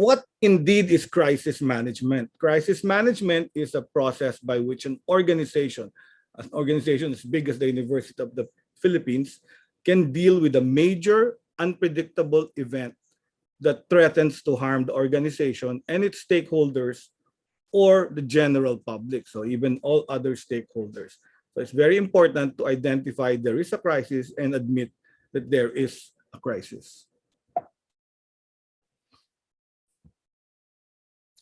what indeed is crisis management? Crisis management is a process by which an organization as big as the University of the Philippines, can deal with a major unpredictable event that threatens to harm the organization and its stakeholders or the general public, so even all other stakeholders. So it's very important to identify there is a crisis and admit that there is a crisis.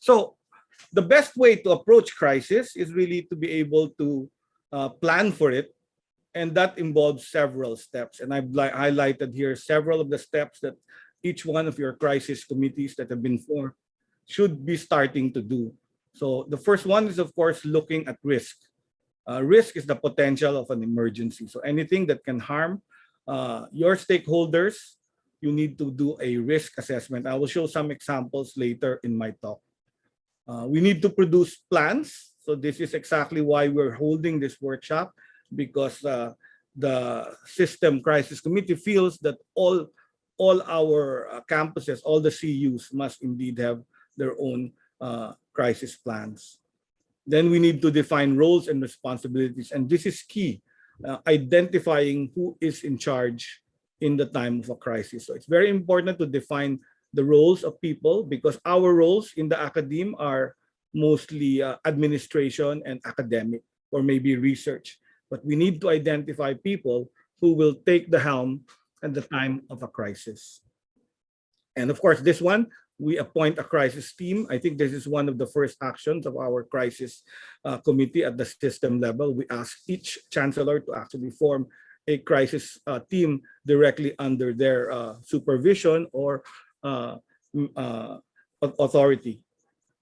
So the best way to approach crisis is really to be able to plan for it, and that involves several steps. And I've highlighted here several of the steps that each one of your crisis committees that have been formed should be starting to do. So the first one is, of course, looking at risk. Risk is the potential of an emergency. So anything that can harm your stakeholders, you need to do a risk assessment. I will show some examples later in my talk. We need to produce plans. So this is exactly why we're holding this workshop, because the System Crisis Committee feels that all our campuses, all the CUs must indeed have their own crisis plans. Then we need to define roles and responsibilities, and this is key, identifying who is in charge in the time of a crisis. So it's very important to define the roles of people, because our roles in the academe are mostly administration and academic, or maybe research. But we need to identify people who will take the helm at the time of a crisis. And of course, this one, we appoint a crisis team. I think this is one of the first actions of our crisis committee at the system level. We ask each chancellor to actually form a crisis team directly under their supervision or authority.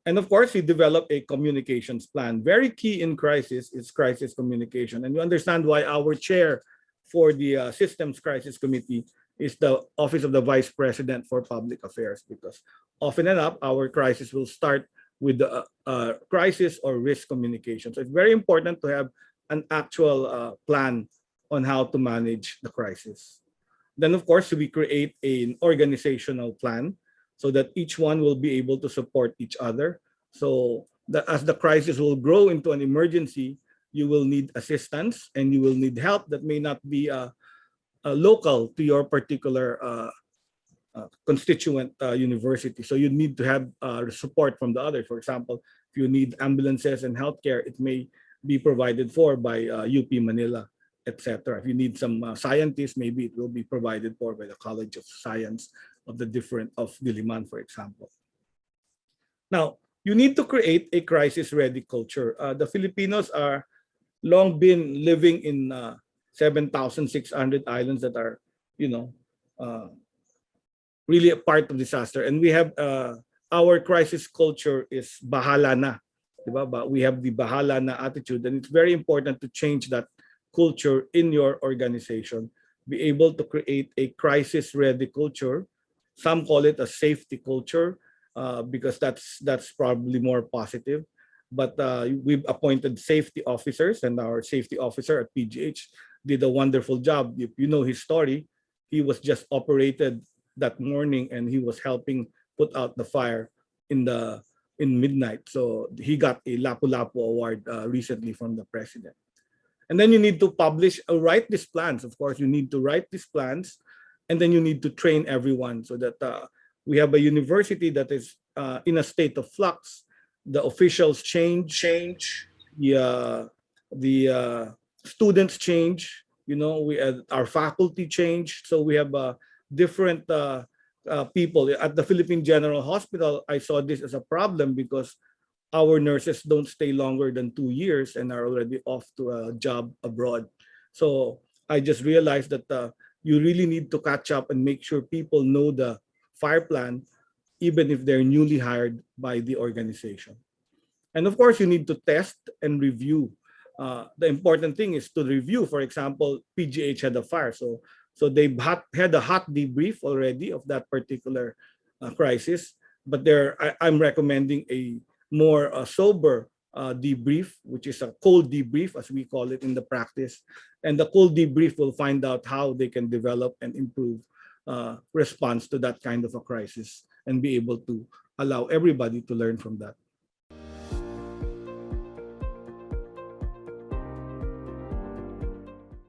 And of course, we develop a communications plan. Very key in crisis is crisis communication. And you understand why our chair for the Systems Crisis Committee is the Office of the Vice President for Public Affairs, because often enough, our crisis will start with the crisis or risk communication. So it's very important to have an actual plan on how to manage the crisis. Then, of course, we create an organizational plan so that each one will be able to support each other. So that as the crisis will grow into an emergency, you will need assistance and you will need help that may not be local to your particular constituent university. So you need to have support from the others. For example, if you need ambulances and healthcare, it may be provided for by UP Manila, etc. If you need some scientists, maybe it will be provided for by the College of Science of Diliman, for example. Now, you need to create a crisis-ready culture. The Filipinos are long been living in 7,600 islands that are, really a part of disaster. And we have our crisis culture is bahala na, diba? But we have the bahala na attitude, and it's very important to change that culture in your organization. Be able to create a crisis-ready culture. Some call it a safety culture because that's probably more positive. But we've appointed safety officers, and our safety officer at PGH did a wonderful job. If you know his story, he was just operated that morning, and he was helping put out the fire in midnight. So he got a Lapu-Lapu award recently from the president. And then you need to write these plans. Of course, you need to write these plans, and then you need to train everyone so that we have a university that is in a state of flux. The officials change, the students change. Our faculty change. So we have different people at the Philippine General Hospital. I saw this as a problem because our nurses don't stay longer than 2 years and are already off to a job abroad. So I just realized that you really need to catch up and make sure people know the fire plan, even if they're newly hired by the organization. And of course, you need to test and review. The important thing is to review. For example, PGH had a fire. So they've had a hot debrief already of that particular crisis. But I'm recommending a more sober debrief, which is a cold debrief, as we call it in the practice. And the cold debrief will find out how they can develop and improve response to that kind of a crisis and be able to allow everybody to learn from that.